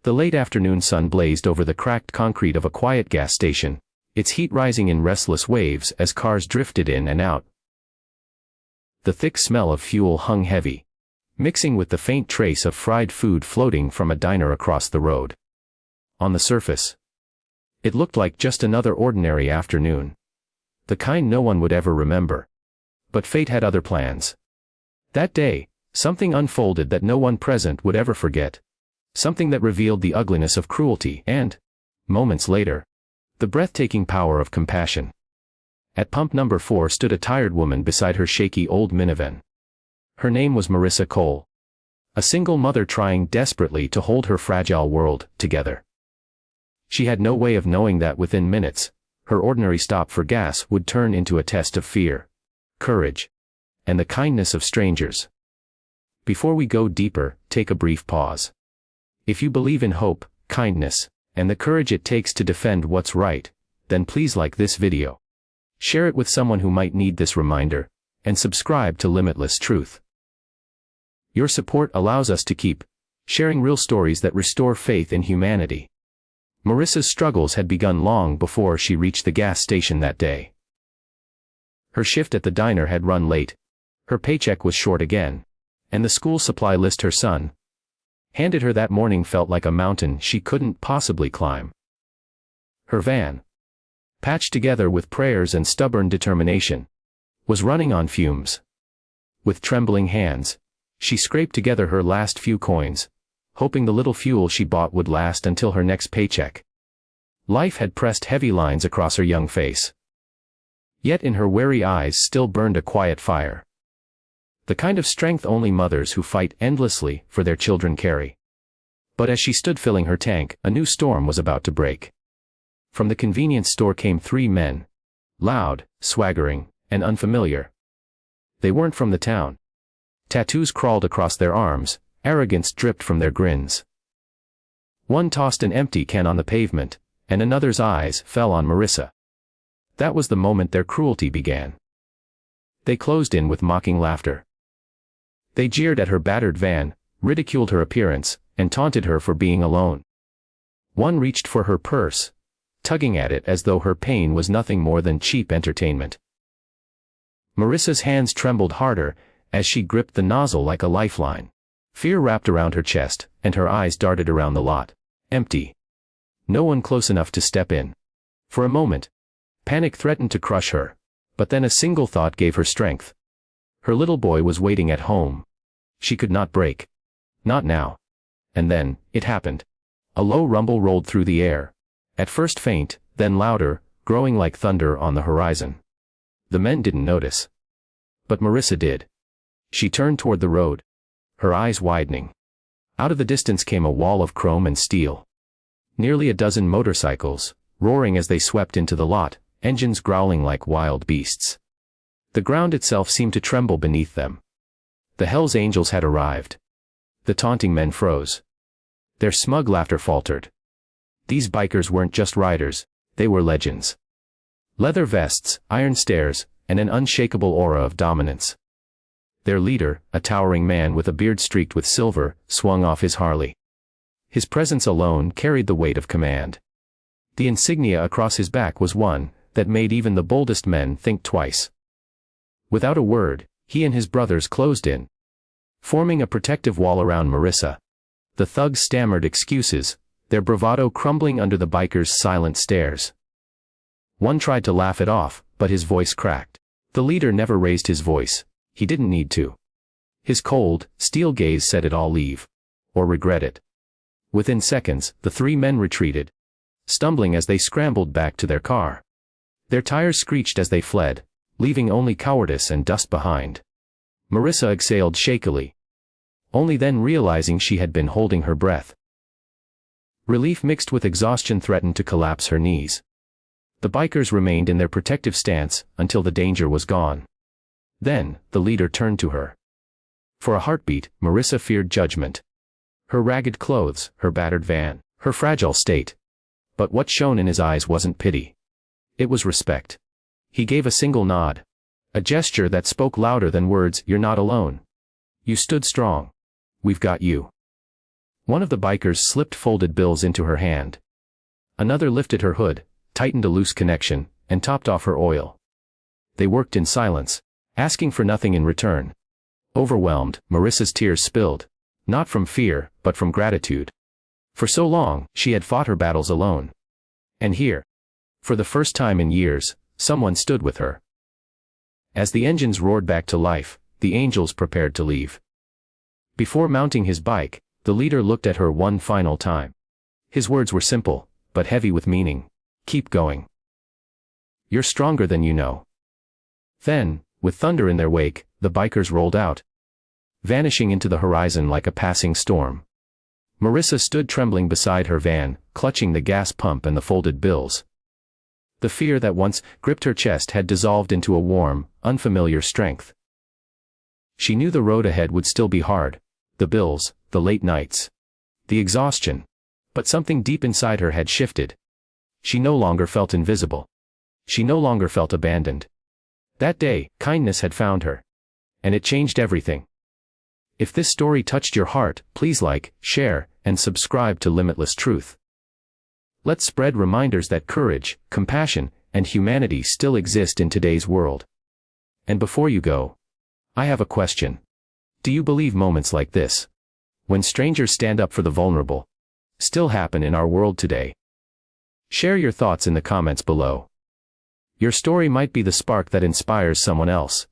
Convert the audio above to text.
The late afternoon sun blazed over the cracked concrete of a quiet gas station, its heat rising in restless waves as cars drifted in and out. The thick smell of fuel hung heavy, mixing with the faint trace of fried food floating from a diner across the road. On the surface, it looked like just another ordinary afternoon, the kind no one would ever remember. But fate had other plans. That day, something unfolded that no one present would ever forget. Something that revealed the ugliness of cruelty and, moments later, the breathtaking power of compassion. At pump number 4 stood a tired woman beside her shaky old minivan. Her name was Marissa Cole. A single mother trying desperately to hold her fragile world together. She had no way of knowing that within minutes, her ordinary stop for gas would turn into a test of fear, courage, and the kindness of strangers. Before we go deeper, take a brief pause. If you believe in hope, kindness, and the courage it takes to defend what's right, then please like this video. Share it with someone who might need this reminder, and subscribe to Limitless Truth. Your support allows us to keep sharing real stories that restore faith in humanity. Marissa's struggles had begun long before she reached the gas station that day. Her shift at the diner had run late, her paycheck was short again, and the school supply list her son handed her that morning felt like a mountain she couldn't possibly climb. Her van, patched together with prayers and stubborn determination, was running on fumes. With trembling hands, she scraped together her last few coins, hoping the little fuel she bought would last until her next paycheck. Life had pressed heavy lines across her young face. Yet in her weary eyes still burned a quiet fire. The kind of strength only mothers who fight endlessly for their children carry. But as she stood filling her tank, a new storm was about to break. From the convenience store came 3 men. Loud, swaggering, and unfamiliar. They weren't from the town. Tattoos crawled across their arms, arrogance dripped from their grins. One tossed an empty can on the pavement, and another's eyes fell on Marissa. That was the moment their cruelty began. They closed in with mocking laughter. They jeered at her battered van, ridiculed her appearance, and taunted her for being alone. One reached for her purse, tugging at it as though her pain was nothing more than cheap entertainment. Marissa's hands trembled harder as she gripped the nozzle like a lifeline. Fear wrapped around her chest, and her eyes darted around the lot. Empty. No one close enough to step in. For a moment, panic threatened to crush her, but then a single thought gave her strength. Her little boy was waiting at home. She could not break. Not now. And then, it happened. A low rumble rolled through the air. At first faint, then louder, growing like thunder on the horizon. The men didn't notice. But Marissa did. She turned toward the road, her eyes widening. Out of the distance came a wall of chrome and steel. Nearly a dozen motorcycles, roaring as they swept into the lot, engines growling like wild beasts. The ground itself seemed to tremble beneath them. The Hell's Angels had arrived. The taunting men froze. Their smug laughter faltered. These bikers weren't just riders, they were legends. Leather vests, iron stairs, and an unshakable aura of dominance. Their leader, a towering man with a beard streaked with silver, swung off his Harley. His presence alone carried the weight of command. The insignia across his back was one that made even the boldest men think twice. Without a word, he and his brothers closed in, forming a protective wall around Marissa. The thugs stammered excuses, their bravado crumbling under the bikers' silent stares. One tried to laugh it off, but his voice cracked. The leader never raised his voice. He didn't need to. His cold, steel gaze said it all: leave. Or regret it. Within seconds, the 3 men retreated, stumbling as they scrambled back to their car. Their tires screeched as they fled, leaving only cowardice and dust behind. Marissa exhaled shakily, only then realizing she had been holding her breath. Relief mixed with exhaustion threatened to collapse her knees. The bikers remained in their protective stance until the danger was gone. Then, the leader turned to her. For a heartbeat, Marissa feared judgment. Her ragged clothes, her battered van, her fragile state. But what shone in his eyes wasn't pity. It was respect. He gave a single nod. A gesture that spoke louder than words: you're not alone. You stood strong. We've got you. One of the bikers slipped folded bills into her hand. Another lifted her hood, tightened a loose connection, and topped off her oil. They worked in silence, asking for nothing in return. Overwhelmed, Marissa's tears spilled, not from fear, but from gratitude. For so long, she had fought her battles alone. And here, for the first time in years, someone stood with her. As the engines roared back to life, the angels prepared to leave. Before mounting his bike, the leader looked at her one final time. His words were simple, but heavy with meaning. Keep going. You're stronger than you know. Then, with thunder in their wake, the bikers rolled out, vanishing into the horizon like a passing storm. Marissa stood trembling beside her van, clutching the gas pump and the folded bills. The fear that once gripped her chest had dissolved into a warm, unfamiliar strength. She knew the road ahead would still be hard. The bills, the late nights, the exhaustion. But something deep inside her had shifted. She no longer felt invisible. She no longer felt abandoned. That day, kindness had found her. And it changed everything. If this story touched your heart, please like, share, and subscribe to Limitless Truth. Let's spread reminders that courage, compassion, and humanity still exist in today's world. And before you go, I have a question. Do you believe moments like this, when strangers stand up for the vulnerable, still happen in our world today? Share your thoughts in the comments below. Your story might be the spark that inspires someone else.